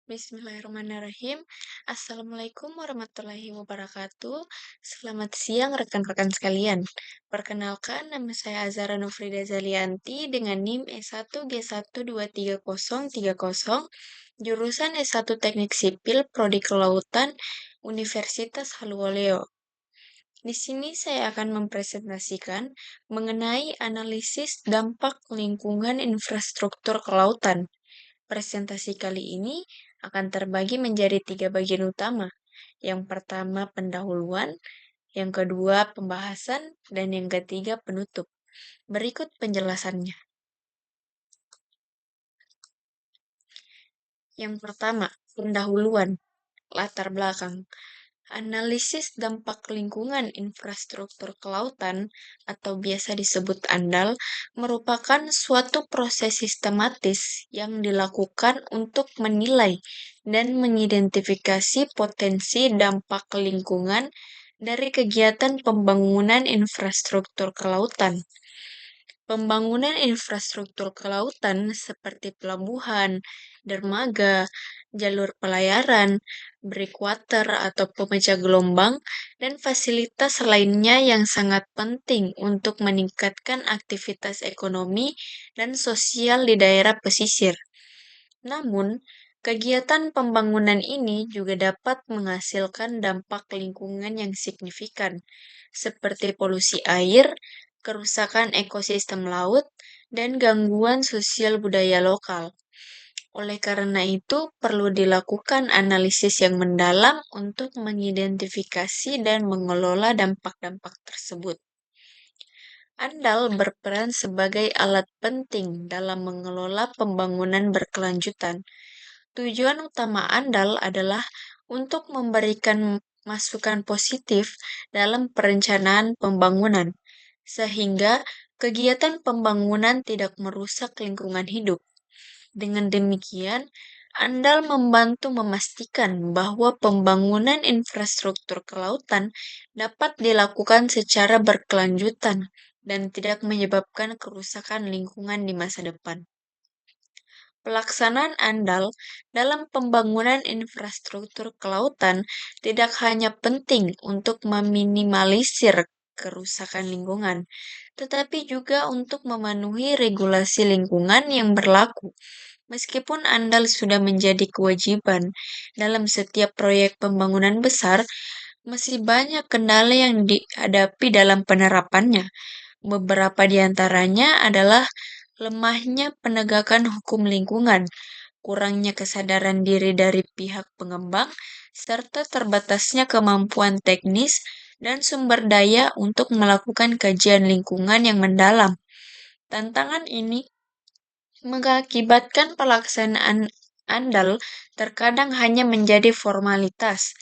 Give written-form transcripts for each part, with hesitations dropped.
Bismillahirrahmanirrahim. Assalamualaikum warahmatullahi wabarakatuh. Selamat siang rekan-rekan sekalian. Perkenalkan, nama saya Azara Nufrida Zalianti dengan NIM E1G1230030, jurusan S1 Teknik Sipil, Prodi Kelautan, Universitas Haluoleo. Di sini saya akan mempresentasikan mengenai analisis dampak lingkungan infrastruktur kelautan. Presentasi kali ini akan terbagi menjadi 3 bagian utama. Yang pertama pendahuluan, yang kedua pembahasan, dan yang ketiga penutup. Berikut penjelasannya. Yang pertama, pendahuluan, latar belakang. Analisis dampak lingkungan infrastruktur kelautan atau biasa disebut ANDAL merupakan suatu proses sistematis yang dilakukan untuk menilai dan mengidentifikasi potensi dampak lingkungan dari kegiatan pembangunan infrastruktur kelautan. Pembangunan infrastruktur kelautan seperti pelabuhan, dermaga, jalur pelayaran, breakwater atau pemecah gelombang, dan fasilitas lainnya yang sangat penting untuk meningkatkan aktivitas ekonomi dan sosial di daerah pesisir. Namun, kegiatan pembangunan ini juga dapat menghasilkan dampak lingkungan yang signifikan, seperti polusi air, kerusakan ekosistem laut, dan gangguan sosial budaya lokal. Oleh karena itu, perlu dilakukan analisis yang mendalam untuk mengidentifikasi dan mengelola dampak-dampak tersebut. ANDAL berperan sebagai alat penting dalam mengelola pembangunan berkelanjutan. Tujuan utama ANDAL adalah untuk memberikan masukan positif dalam perencanaan pembangunan, sehingga kegiatan pembangunan tidak merusak lingkungan hidup. Dengan demikian, ANDAL membantu memastikan bahwa pembangunan infrastruktur kelautan dapat dilakukan secara berkelanjutan dan tidak menyebabkan kerusakan lingkungan di masa depan. Pelaksanaan ANDAL dalam pembangunan infrastruktur kelautan tidak hanya penting untuk meminimalisir kerusakan lingkungan, tetapi juga untuk memenuhi regulasi lingkungan yang berlaku. Meskipun ANDAL sudah menjadi kewajiban dalam setiap proyek pembangunan besar, masih banyak kendala yang dihadapi dalam penerapannya. Beberapa di antaranya adalah lemahnya penegakan hukum lingkungan, kurangnya kesadaran diri dari pihak pengembang, serta terbatasnya kemampuan teknis dan sumber daya untuk melakukan kajian lingkungan yang mendalam. Tantangan ini mengakibatkan pelaksanaan ANDAL terkadang hanya menjadi formalitas,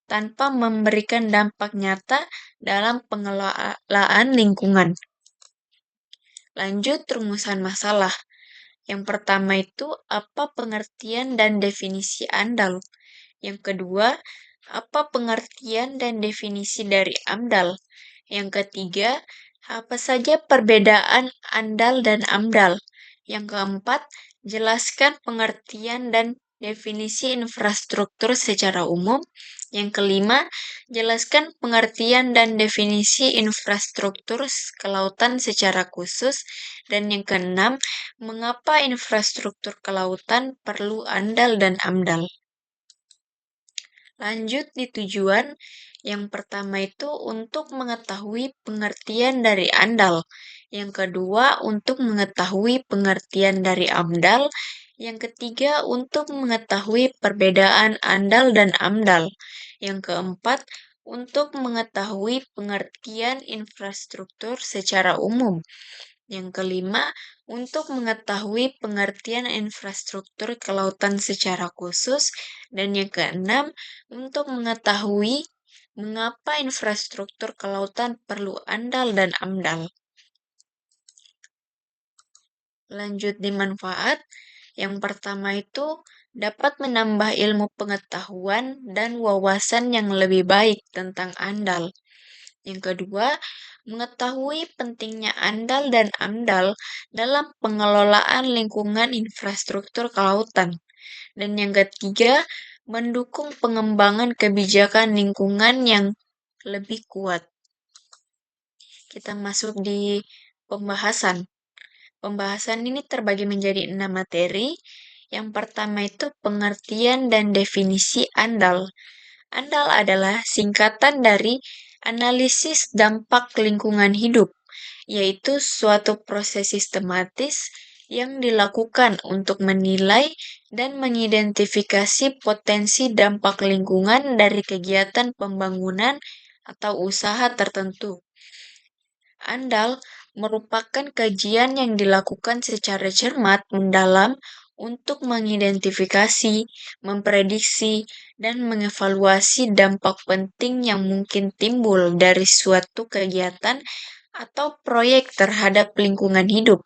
tanpa memberikan dampak nyata dalam pengelolaan lingkungan. Lanjut rumusan masalah. Yang pertama itu apa pengertian dan definisi ANDAL. Yang kedua, apa pengertian dan definisi dari AMDAL. Yang ketiga, apa saja perbedaan ANDAL dan AMDAL. Yang keempat, jelaskan pengertian dan definisi infrastruktur secara umum. Yang kelima, jelaskan pengertian dan definisi infrastruktur kelautan secara khusus. Dan yang keenam, mengapa infrastruktur kelautan perlu ANDAL dan AMDAL. Lanjut di tujuan, yang pertama itu untuk mengetahui pengertian dari ANDAL. Yang kedua, untuk mengetahui pengertian dari AMDAL. Yang ketiga, untuk mengetahui perbedaan ANDAL dan AMDAL. Yang keempat, untuk mengetahui pengertian infrastruktur secara umum. Yang kelima, untuk mengetahui pengertian infrastruktur kelautan secara khusus. Dan yang keenam, untuk mengetahui mengapa infrastruktur kelautan perlu ANDAL dan AMDAL. Lanjut di manfaat, yang pertama itu dapat menambah ilmu pengetahuan dan wawasan yang lebih baik tentang ANDAL. Yang kedua, mengetahui pentingnya ANDAL dan AMDAL dalam pengelolaan lingkungan infrastruktur kelautan. Dan yang ketiga, mendukung pengembangan kebijakan lingkungan yang lebih kuat. Kita masuk di pembahasan. Pembahasan ini terbagi menjadi 6 materi. Yang pertama itu pengertian dan definisi ANDAL. ANDAL adalah singkatan dari analisis dampak lingkungan hidup, yaitu suatu proses sistematis yang dilakukan untuk menilai dan mengidentifikasi potensi dampak lingkungan dari kegiatan pembangunan atau usaha tertentu. ANDAL merupakan kajian yang dilakukan secara cermat mendalam untuk mengidentifikasi, memprediksi, dan mengevaluasi dampak penting yang mungkin timbul dari suatu kegiatan atau proyek terhadap lingkungan hidup.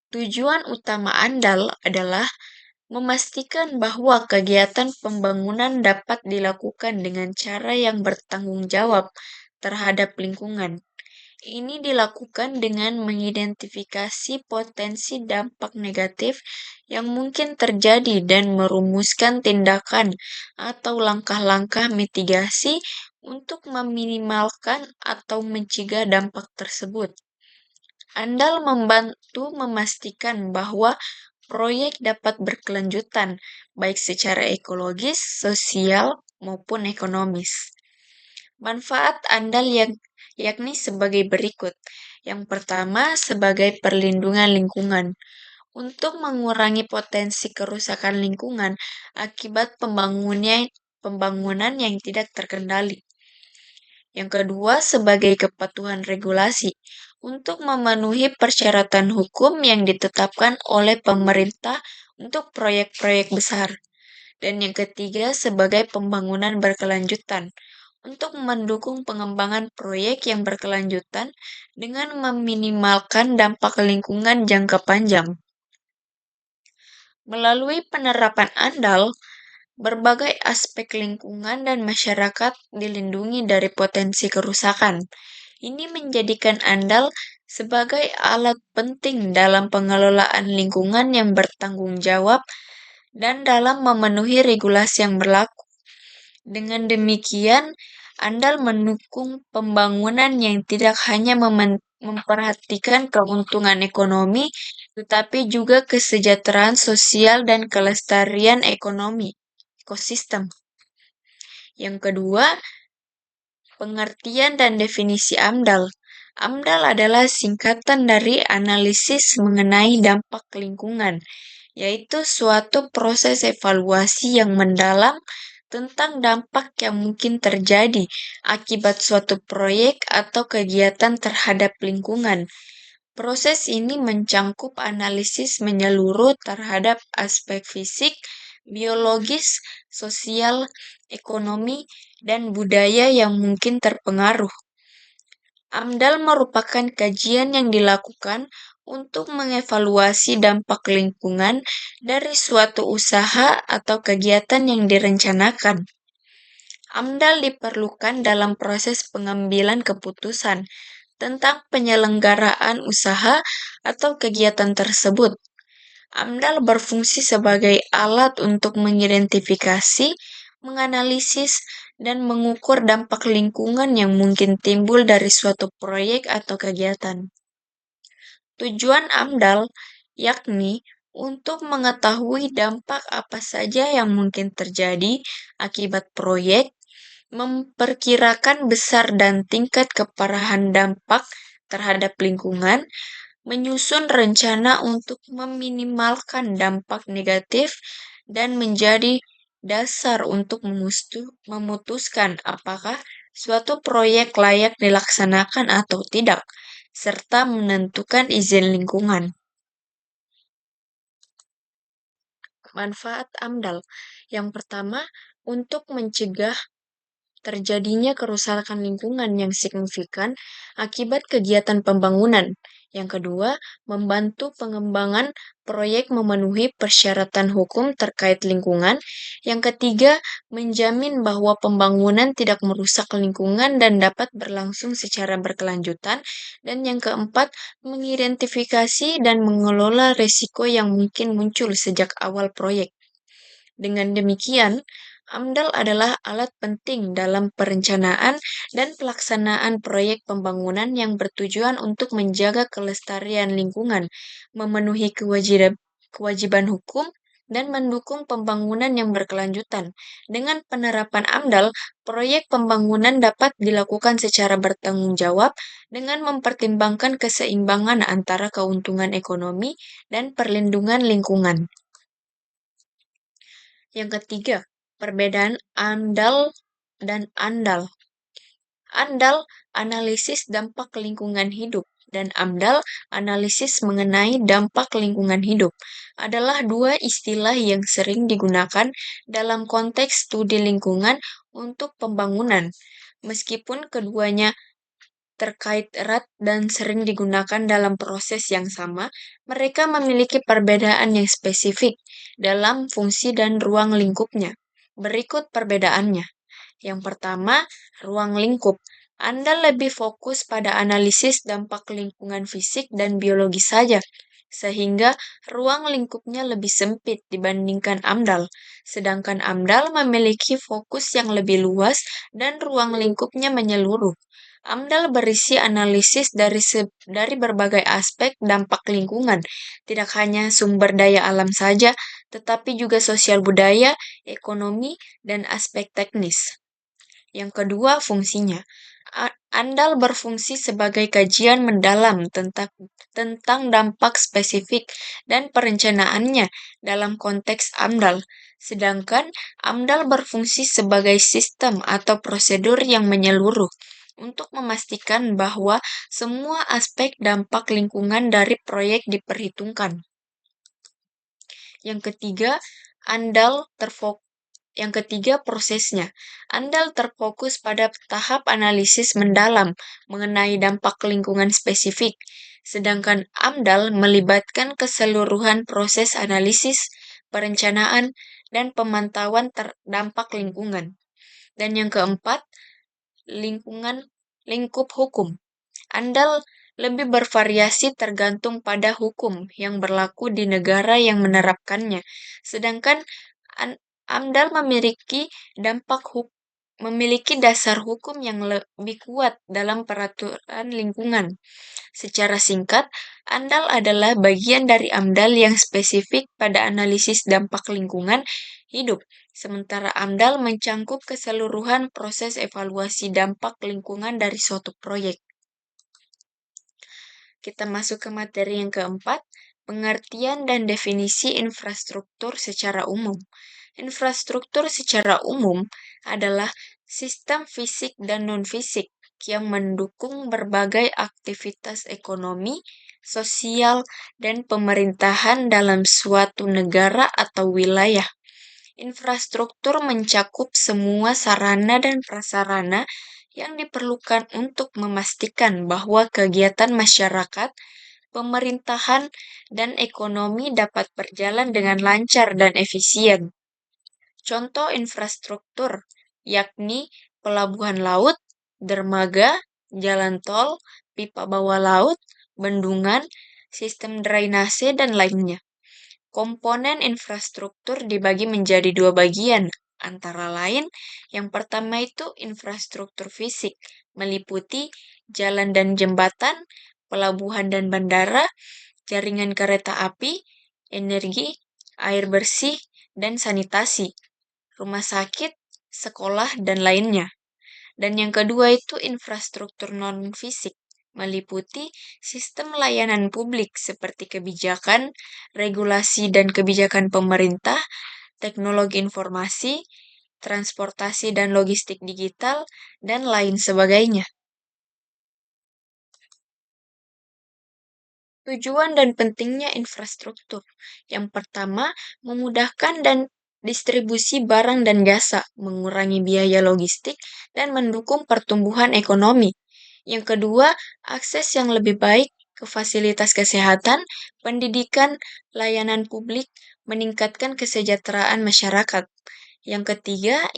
Tujuan utama ANDAL adalah memastikan bahwa kegiatan pembangunan dapat dilakukan dengan cara yang bertanggung jawab terhadap lingkungan. Ini dilakukan dengan mengidentifikasi potensi dampak negatif yang mungkin terjadi dan merumuskan tindakan atau langkah-langkah mitigasi untuk meminimalkan atau mencegah dampak tersebut. ANDAL membantu memastikan bahwa proyek dapat berkelanjutan, baik secara ekologis, sosial, maupun ekonomis. Manfaat ANDAL yakni sebagai berikut. Yang pertama, sebagai perlindungan lingkungan. Untuk mengurangi potensi kerusakan lingkungan akibat pembangunan yang tidak terkendali. Yang kedua, sebagai kepatuhan regulasi. Untuk memenuhi persyaratan hukum yang ditetapkan oleh pemerintah untuk proyek-proyek besar. Dan yang ketiga, sebagai pembangunan berkelanjutan untuk mendukung pengembangan proyek yang berkelanjutan dengan meminimalkan dampak lingkungan jangka panjang. Melalui penerapan ANDAL, berbagai aspek lingkungan dan masyarakat dilindungi dari potensi kerusakan. Ini menjadikan ANDAL sebagai alat penting dalam pengelolaan lingkungan yang bertanggung jawab dan dalam memenuhi regulasi yang berlaku. Dengan demikian, ANDAL mendukung pembangunan yang tidak hanya memperhatikan keuntungan ekonomi, tetapi juga kesejahteraan sosial dan kelestarian ekosistem. Yang kedua, pengertian dan definisi AMDAL. AMDAL adalah singkatan dari analisis mengenai dampak lingkungan, yaitu suatu proses evaluasi yang mendalam tentang dampak yang mungkin terjadi akibat suatu proyek atau kegiatan terhadap lingkungan. Proses ini mencangkup analisis menyeluruh terhadap aspek fisik, biologis, sosial, ekonomi, dan budaya yang mungkin terpengaruh. AMDAL merupakan kajian yang dilakukan untuk mengevaluasi dampak lingkungan dari suatu usaha atau kegiatan yang direncanakan. AMDAL diperlukan dalam proses pengambilan keputusan tentang penyelenggaraan usaha atau kegiatan tersebut. AMDAL berfungsi sebagai alat untuk mengidentifikasi, menganalisis, dan mengukur dampak lingkungan yang mungkin timbul dari suatu proyek atau kegiatan. Tujuan AMDAL yakni untuk mengetahui dampak apa saja yang mungkin terjadi akibat proyek, memperkirakan besar dan tingkat keparahan dampak terhadap lingkungan, menyusun rencana untuk meminimalkan dampak negatif, dan menjadi dasar untuk memutuskan apakah suatu proyek layak dilaksanakan atau tidak, serta menentukan izin lingkungan. Manfaat AMDAL. Yang pertama, untuk mencegah terjadinya kerusakan lingkungan yang signifikan akibat kegiatan pembangunan. Yang kedua, membantu pengembangan proyek memenuhi persyaratan hukum terkait lingkungan. Yang ketiga, menjamin bahwa pembangunan tidak merusak lingkungan dan dapat berlangsung secara berkelanjutan. Dan yang keempat, mengidentifikasi dan mengelola risiko yang mungkin muncul sejak awal proyek. Dengan demikian, AMDAL adalah alat penting dalam perencanaan dan pelaksanaan proyek pembangunan yang bertujuan untuk menjaga kelestarian lingkungan, memenuhi kewajiban hukum, dan mendukung pembangunan yang berkelanjutan. Dengan penerapan AMDAL, proyek pembangunan dapat dilakukan secara bertanggung jawab dengan mempertimbangkan keseimbangan antara keuntungan ekonomi dan perlindungan lingkungan. Yang ketiga, perbedaan AMDAL dan ANDAL. ANDAL, analisis dampak lingkungan hidup, dan AMDAL, analisis mengenai dampak lingkungan hidup, adalah dua istilah yang sering digunakan dalam konteks studi lingkungan untuk pembangunan. Meskipun keduanya terkait erat dan sering digunakan dalam proses yang sama, mereka memiliki perbedaan yang spesifik dalam fungsi dan ruang lingkupnya. Berikut perbedaannya. Yang pertama, ruang lingkup. Anda lebih fokus pada analisis dampak lingkungan fisik dan biologis saja, sehingga ruang lingkupnya lebih sempit dibandingkan AMDAL. Sedangkan AMDAL memiliki fokus yang lebih luas dan ruang lingkupnya menyeluruh. AMDAL berisi analisis dari berbagai aspek dampak lingkungan, tidak hanya sumber daya alam saja, tetapi juga sosial budaya, ekonomi, dan aspek teknis. Yang kedua, fungsinya. ANDAL berfungsi sebagai kajian mendalam tentang dampak spesifik dan perencanaannya dalam konteks AMDAL. Sedangkan AMDAL berfungsi sebagai sistem atau prosedur yang menyeluruh untuk memastikan bahwa semua aspek dampak lingkungan dari proyek diperhitungkan. Yang ketiga, ANDAL terfokus Yang ketiga, prosesnya. ANDAL terfokus pada tahap analisis mendalam mengenai dampak lingkungan spesifik, sedangkan AMDAL melibatkan keseluruhan proses analisis, perencanaan, dan pemantauan dampak lingkungan. Dan yang keempat, lingkup hukum. ANDAL lebih bervariasi tergantung pada hukum yang berlaku di negara yang menerapkannya, sedangkan AMDAL memiliki dasar hukum yang lebih kuat dalam peraturan lingkungan. Secara singkat, AMDAL adalah bagian dari AMDAL yang spesifik pada analisis dampak lingkungan hidup, sementara AMDAL mencangkup keseluruhan proses evaluasi dampak lingkungan dari suatu proyek. Kita masuk ke materi yang keempat, pengertian dan definisi infrastruktur secara umum. Infrastruktur secara umum adalah sistem fisik dan non-fisik yang mendukung berbagai aktivitas ekonomi, sosial, dan pemerintahan dalam suatu negara atau wilayah. Infrastruktur mencakup semua sarana dan prasarana yang diperlukan untuk memastikan bahwa kegiatan masyarakat, pemerintahan, dan ekonomi dapat berjalan dengan lancar dan efisien. Contoh infrastruktur yakni pelabuhan laut, dermaga, jalan tol, pipa bawah laut, bendungan, sistem drainase, dan lainnya. Komponen infrastruktur dibagi menjadi dua bagian, antara lain yang pertama itu infrastruktur fisik, meliputi jalan dan jembatan, pelabuhan dan bandara, jaringan kereta api, energi, air bersih, dan sanitasi, rumah sakit, sekolah, dan lainnya. Dan yang kedua itu infrastruktur non-fisik, meliputi sistem layanan publik seperti kebijakan, regulasi dan kebijakan pemerintah, teknologi informasi, transportasi dan logistik digital, dan lain sebagainya. Tujuan dan pentingnya infrastruktur. Yang pertama, memudahkan dan distribusi barang dan jasa, mengurangi biaya logistik, dan mendukung pertumbuhan ekonomi. Yang kedua, akses yang lebih baik ke fasilitas kesehatan, pendidikan, layanan publik, meningkatkan kesejahteraan masyarakat. Yang ketiga,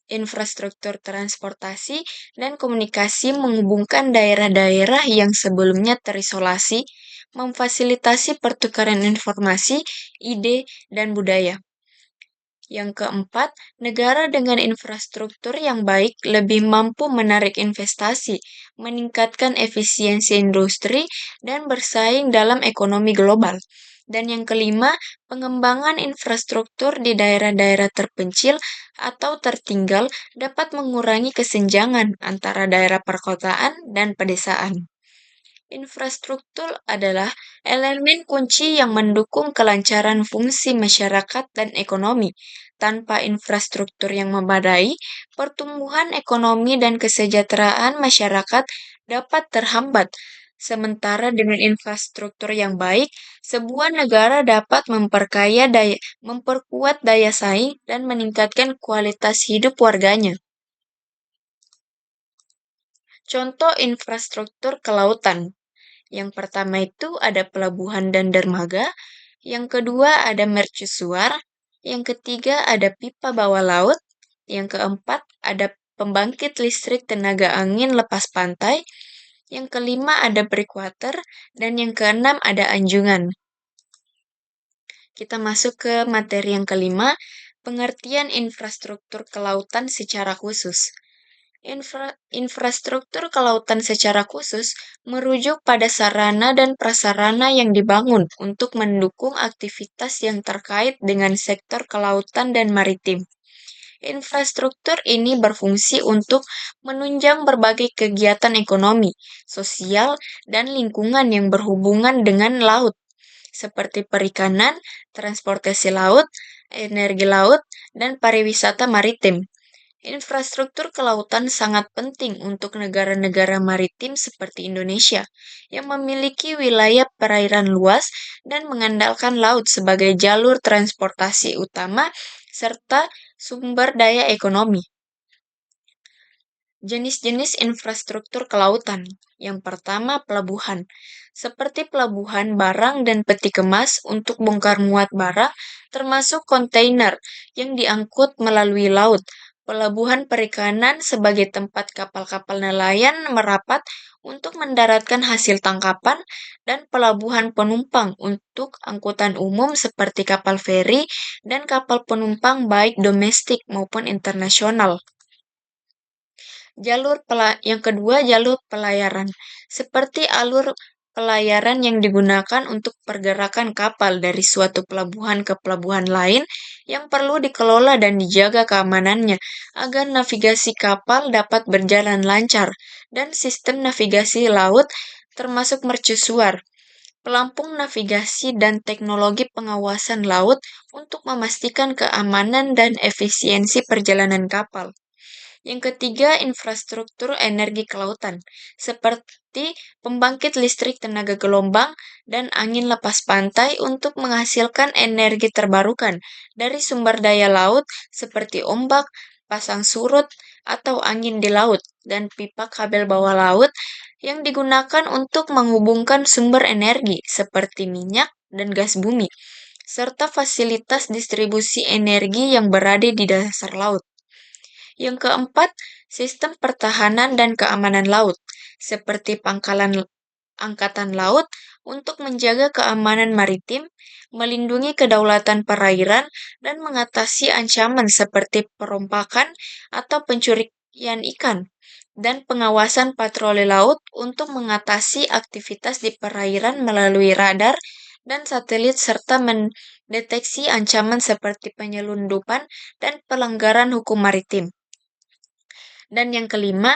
infrastruktur transportasi dan komunikasi menghubungkan daerah-daerah yang sebelumnya terisolasi, memfasilitasi pertukaran informasi, ide, dan budaya. Yang keempat, negara dengan infrastruktur yang baik lebih mampu menarik investasi, meningkatkan efisiensi industri, dan bersaing dalam ekonomi global. Dan yang kelima, pengembangan infrastruktur di daerah-daerah terpencil atau tertinggal dapat mengurangi kesenjangan antara daerah perkotaan dan pedesaan. Infrastruktur adalah elemen kunci yang mendukung kelancaran fungsi masyarakat dan ekonomi. Tanpa infrastruktur yang memadai, pertumbuhan ekonomi dan kesejahteraan masyarakat dapat terhambat. Sementara dengan infrastruktur yang baik, sebuah negara dapat memperkuat daya saing dan meningkatkan kualitas hidup warganya. Contoh infrastruktur kelautan. Yang pertama itu ada pelabuhan dan dermaga, yang kedua ada mercusuar, yang ketiga ada pipa bawah laut, yang keempat ada pembangkit listrik tenaga angin lepas pantai, yang kelima ada breakwater, dan yang keenam ada anjungan. Kita masuk ke materi yang kelima, pengertian infrastruktur kelautan secara khusus. Infrastruktur kelautan secara khusus merujuk pada sarana dan prasarana yang dibangun untuk mendukung aktivitas yang terkait dengan sektor kelautan dan maritim. Infrastruktur ini berfungsi untuk menunjang berbagai kegiatan ekonomi, sosial, dan lingkungan yang berhubungan dengan laut, seperti perikanan, transportasi laut, energi laut, dan pariwisata maritim. Infrastruktur kelautan sangat penting untuk negara-negara maritim seperti Indonesia, yang memiliki wilayah perairan luas dan mengandalkan laut sebagai jalur transportasi utama serta sumber daya ekonomi. Jenis-jenis infrastruktur kelautan. Yang pertama, pelabuhan. Seperti pelabuhan barang dan peti kemas untuk bongkar muat barang, termasuk kontainer yang diangkut melalui laut. Pelabuhan perikanan sebagai tempat kapal-kapal nelayan merapat untuk mendaratkan hasil tangkapan, dan pelabuhan penumpang untuk angkutan umum seperti kapal feri dan kapal penumpang baik domestik maupun internasional. Yang kedua, jalur pelayaran. Seperti alur pelayaran yang digunakan untuk pergerakan kapal dari suatu pelabuhan ke pelabuhan lain yang perlu dikelola dan dijaga keamanannya agar navigasi kapal dapat berjalan lancar, dan sistem navigasi laut termasuk mercusuar, pelampung navigasi dan teknologi pengawasan laut untuk memastikan keamanan dan efisiensi perjalanan kapal. Yang ketiga, infrastruktur energi kelautan, seperti pembangkit listrik tenaga gelombang dan angin lepas pantai untuk menghasilkan energi terbarukan dari sumber daya laut seperti ombak, pasang surut, atau angin di laut, dan pipa kabel bawah laut yang digunakan untuk menghubungkan sumber energi seperti minyak dan gas bumi, serta fasilitas distribusi energi yang berada di dasar laut. Yang keempat, sistem pertahanan dan keamanan laut, seperti pangkalan angkatan laut untuk menjaga keamanan maritim, melindungi kedaulatan perairan, dan mengatasi ancaman seperti perompakan atau pencurian ikan, dan pengawasan patroli laut untuk mengatasi aktivitas di perairan melalui radar dan satelit serta mendeteksi ancaman seperti penyelundupan dan pelanggaran hukum maritim. Dan yang kelima,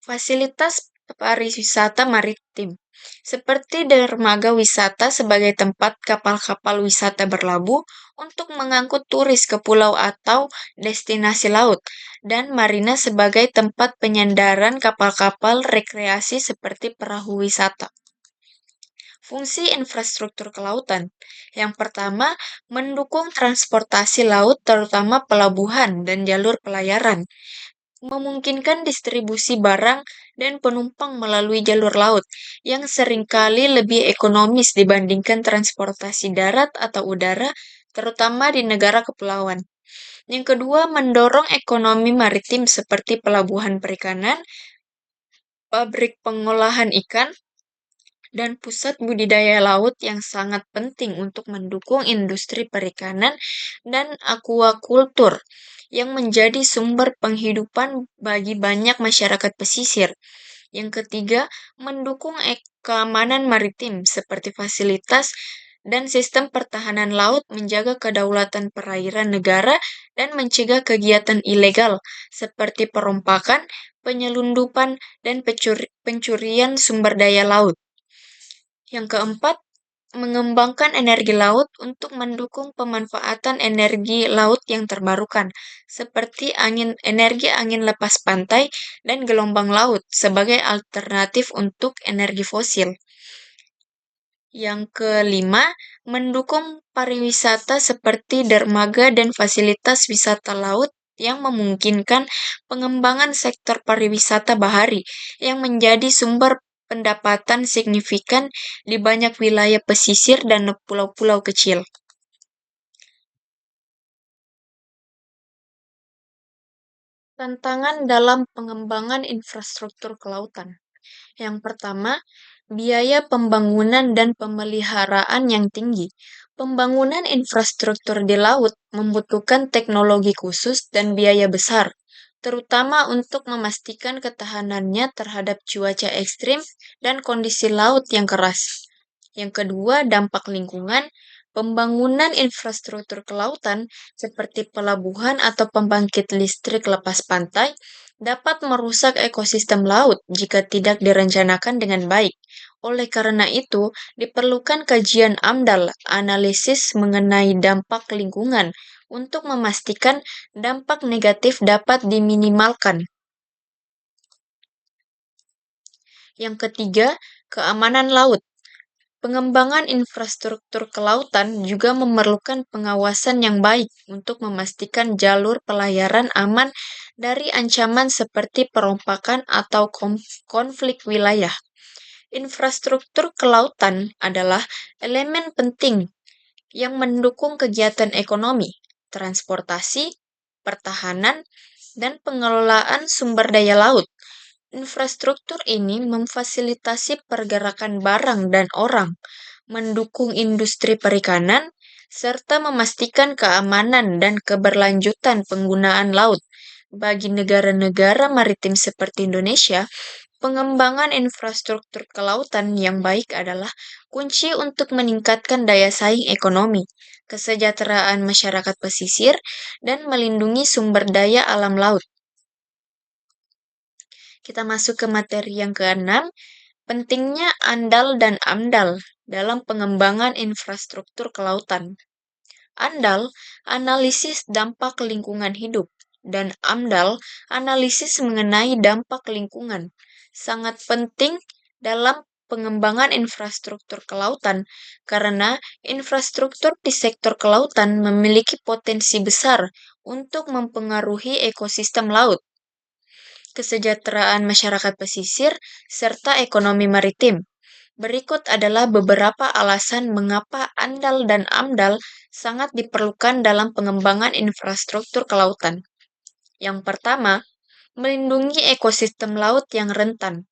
fasilitas pariwisata maritim, seperti dermaga wisata sebagai tempat kapal-kapal wisata berlabuh untuk mengangkut turis ke pulau atau destinasi laut, dan marina sebagai tempat penyandaran kapal-kapal rekreasi seperti perahu wisata. Fungsi infrastruktur kelautan. Yang pertama, mendukung transportasi laut terutama pelabuhan dan jalur pelayaran, memungkinkan distribusi barang dan penumpang melalui jalur laut yang seringkali lebih ekonomis dibandingkan transportasi darat atau udara, terutama di negara kepulauan. Yang kedua, mendorong ekonomi maritim seperti pelabuhan perikanan, pabrik pengolahan ikan, dan pusat budidaya laut yang sangat penting untuk mendukung industri perikanan dan aquaculture yang menjadi sumber penghidupan bagi banyak masyarakat pesisir. Yang ketiga, mendukung keamanan maritim seperti fasilitas dan sistem pertahanan laut menjaga kedaulatan perairan negara dan mencegah kegiatan ilegal seperti perompakan, penyelundupan, dan pencurian sumber daya laut. Yang keempat, mengembangkan energi laut untuk mendukung pemanfaatan energi laut yang terbarukan, seperti energi angin lepas pantai dan gelombang laut sebagai alternatif untuk energi fosil. Yang kelima, mendukung pariwisata seperti dermaga dan fasilitas wisata laut yang memungkinkan pengembangan sektor pariwisata bahari yang menjadi sumber pendapatan signifikan di banyak wilayah pesisir dan pulau-pulau kecil. Tantangan dalam pengembangan infrastruktur kelautan. Yang pertama, biaya pembangunan dan pemeliharaan yang tinggi. Pembangunan infrastruktur di laut membutuhkan teknologi khusus dan biaya besar, terutama untuk memastikan ketahanannya terhadap cuaca ekstrim dan kondisi laut yang keras. Yang kedua, dampak lingkungan. Pembangunan infrastruktur kelautan seperti pelabuhan atau pembangkit listrik lepas pantai dapat merusak ekosistem laut jika tidak direncanakan dengan baik. Oleh karena itu, diperlukan kajian AMDAL, analisis mengenai dampak lingkungan, untuk memastikan dampak negatif dapat diminimalkan. Yang ketiga, keamanan laut. Pengembangan infrastruktur kelautan juga memerlukan pengawasan yang baik untuk memastikan jalur pelayaran aman dari ancaman seperti perompakan atau konflik wilayah. Infrastruktur kelautan adalah elemen penting yang mendukung kegiatan ekonomi, transportasi, pertahanan, dan pengelolaan sumber daya laut. Infrastruktur ini memfasilitasi pergerakan barang dan orang, mendukung industri perikanan, serta memastikan keamanan dan keberlanjutan penggunaan laut. Bagi negara-negara maritim seperti Indonesia, pengembangan infrastruktur kelautan yang baik adalah kunci untuk meningkatkan daya saing ekonomi, kesejahteraan masyarakat pesisir, dan melindungi sumber daya alam laut. Kita masuk ke materi yang keenam, pentingnya ANDAL dan AMDAL dalam pengembangan infrastruktur kelautan. ANDAL, analisis dampak lingkungan hidup, dan AMDAL, analisis mengenai dampak lingkungan, sangat penting dalam pengembangan infrastruktur kelautan karena infrastruktur di sektor kelautan memiliki potensi besar untuk mempengaruhi ekosistem laut, kesejahteraan masyarakat pesisir, serta ekonomi maritim. Berikut adalah beberapa alasan mengapa ANDAL dan AMDAL sangat diperlukan dalam pengembangan infrastruktur kelautan. Yang pertama, melindungi ekosistem laut yang rentan.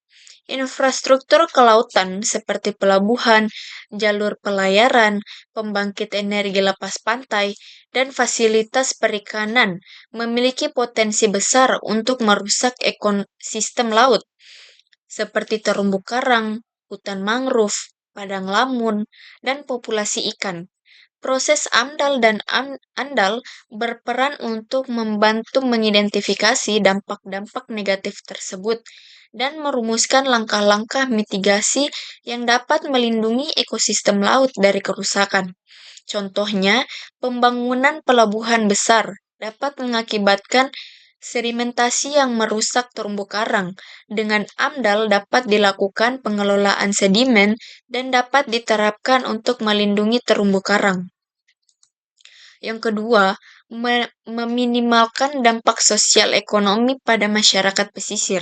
Infrastruktur kelautan seperti pelabuhan, jalur pelayaran, pembangkit energi lepas pantai, dan fasilitas perikanan memiliki potensi besar untuk merusak ekosistem laut, seperti terumbu karang, hutan mangrove, padang lamun, dan populasi ikan. Proses AMDAL dan ANDAL berperan untuk membantu mengidentifikasi dampak-dampak negatif tersebut dan merumuskan langkah-langkah mitigasi yang dapat melindungi ekosistem laut dari kerusakan. Contohnya, pembangunan pelabuhan besar dapat mengakibatkan Sedimentasi yang merusak terumbu karang. Dengan AMDAL dapat dilakukan pengelolaan sedimen dan dapat diterapkan untuk melindungi terumbu karang. Yang kedua, meminimalkan dampak sosial ekonomi pada masyarakat pesisir.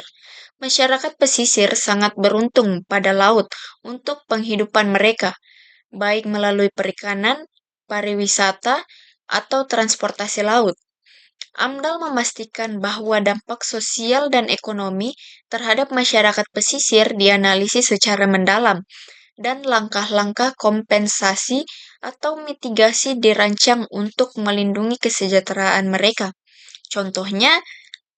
Masyarakat pesisir sangat beruntung pada laut untuk penghidupan mereka, baik melalui perikanan, pariwisata, atau transportasi laut. AMDAL memastikan bahwa dampak sosial dan ekonomi terhadap masyarakat pesisir dianalisis secara mendalam dan langkah-langkah kompensasi atau mitigasi dirancang untuk melindungi kesejahteraan mereka. Contohnya,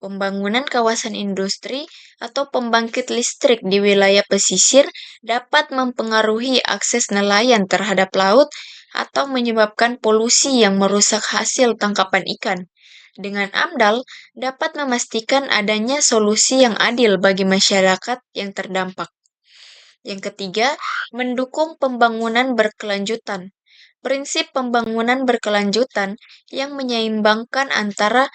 pembangunan kawasan industri atau pembangkit listrik di wilayah pesisir dapat mempengaruhi akses nelayan terhadap laut atau menyebabkan polusi yang merusak hasil tangkapan ikan. Dengan AMDAL, dapat memastikan adanya solusi yang adil bagi masyarakat yang terdampak. Yang ketiga, mendukung pembangunan berkelanjutan. Prinsip pembangunan berkelanjutan yang menyeimbangkan antara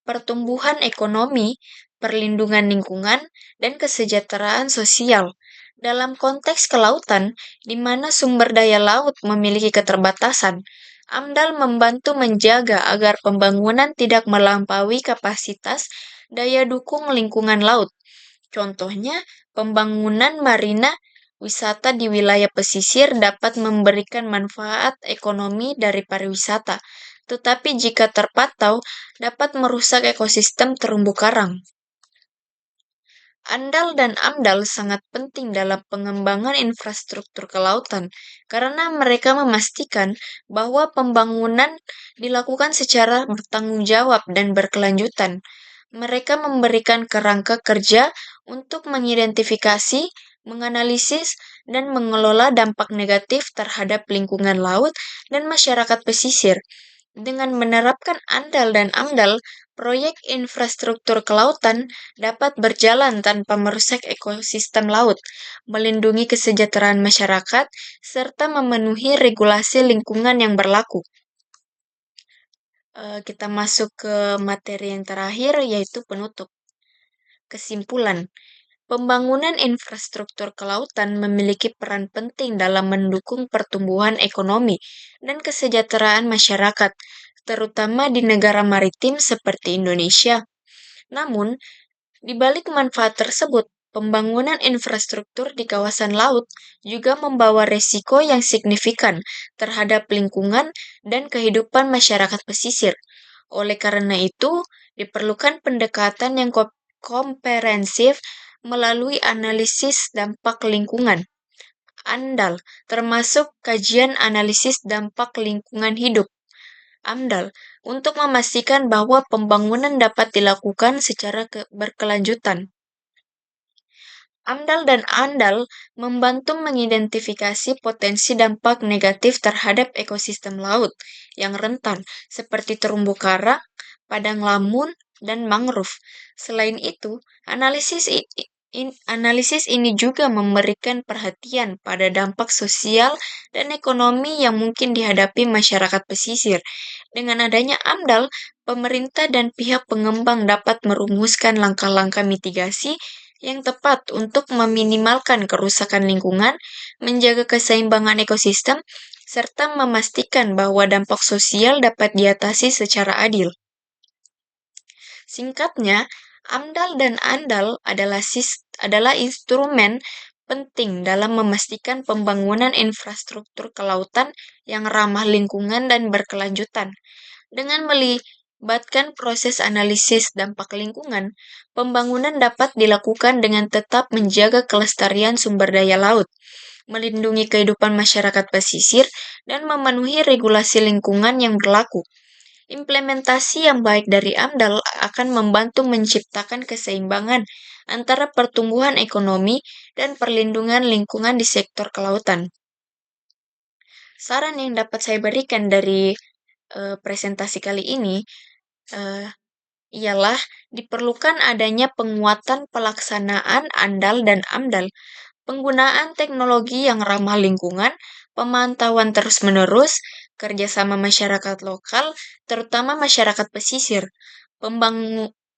pertumbuhan ekonomi, perlindungan lingkungan, dan kesejahteraan sosial. Dalam konteks kelautan, di mana sumber daya laut memiliki keterbatasan, AMDAL membantu menjaga agar pembangunan tidak melampaui kapasitas daya dukung lingkungan laut. Contohnya, pembangunan marina wisata di wilayah pesisir dapat memberikan manfaat ekonomi dari pariwisata, tetapi jika terpantau dapat merusak ekosistem terumbu karang. ANDAL dan AMDAL sangat penting dalam pengembangan infrastruktur kelautan karena mereka memastikan bahwa pembangunan dilakukan secara bertanggung jawab dan berkelanjutan. Mereka memberikan kerangka kerja untuk mengidentifikasi, menganalisis, dan mengelola dampak negatif terhadap lingkungan laut dan masyarakat pesisir. Dengan menerapkan ANDAL dan AMDAL, proyek infrastruktur kelautan dapat berjalan tanpa merusak ekosistem laut, melindungi kesejahteraan masyarakat, serta memenuhi regulasi lingkungan yang berlaku. Kita masuk ke materi yang terakhir, yaitu penutup. Kesimpulan, pembangunan infrastruktur kelautan memiliki peran penting dalam mendukung pertumbuhan ekonomi dan kesejahteraan masyarakat, terutama di negara maritim seperti Indonesia. Namun, di balik manfaat tersebut, pembangunan infrastruktur di kawasan laut juga membawa resiko yang signifikan terhadap lingkungan dan kehidupan masyarakat pesisir. Oleh karena itu, diperlukan pendekatan yang komprehensif melalui analisis dampak lingkungan (ANDAL), termasuk kajian analisis dampak lingkungan hidup (AMDAL), untuk memastikan bahwa pembangunan dapat dilakukan secara berkelanjutan. AMDAL dan ANDAL membantu mengidentifikasi potensi dampak negatif terhadap ekosistem laut yang rentan, seperti terumbu karang, padang lamun, dan mangrove. Selain itu, analisis ini juga memberikan perhatian pada dampak sosial dan ekonomi yang mungkin dihadapi masyarakat pesisir. Dengan adanya AMDAL, pemerintah dan pihak pengembang dapat merumuskan langkah-langkah mitigasi yang tepat untuk meminimalkan kerusakan lingkungan, menjaga keseimbangan ekosistem, serta memastikan bahwa dampak sosial dapat diatasi secara adil. Singkatnya, AMDAL dan ANDAL adalah instrumen penting dalam memastikan pembangunan infrastruktur kelautan yang ramah lingkungan dan berkelanjutan. Dengan melibatkan proses analisis dampak lingkungan, pembangunan dapat dilakukan dengan tetap menjaga kelestarian sumber daya laut, melindungi kehidupan masyarakat pesisir, dan memenuhi regulasi lingkungan yang berlaku. Implementasi yang baik dari AMDAL akan membantu menciptakan keseimbangan antara pertumbuhan ekonomi dan perlindungan lingkungan di sektor kelautan. Saran yang dapat saya berikan dari presentasi kali ini ialah diperlukan adanya penguatan pelaksanaan ANDAL dan AMDAL, penggunaan teknologi yang ramah lingkungan, pemantauan terus-menerus, kerjasama masyarakat lokal, terutama masyarakat pesisir,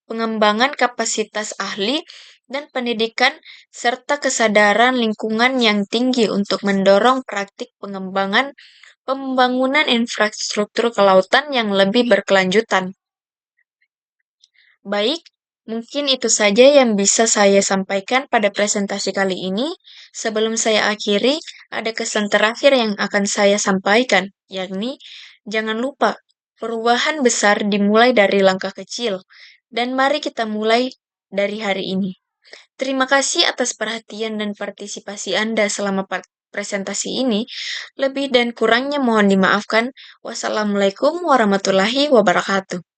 pengembangan kapasitas ahli, dan pendidikan, serta kesadaran lingkungan yang tinggi untuk mendorong praktik pengembangan pembangunan infrastruktur kelautan yang lebih berkelanjutan. Baik, mungkin itu saja yang bisa saya sampaikan pada presentasi kali ini. Sebelum saya akhiri, ada kesan terakhir yang akan saya sampaikan, yakni jangan lupa, perubahan besar dimulai dari langkah kecil, dan mari kita mulai dari hari ini. Terima kasih atas perhatian dan partisipasi Anda selama presentasi ini. Lebih dan kurangnya mohon dimaafkan. Wassalamualaikum warahmatullahi wabarakatuh.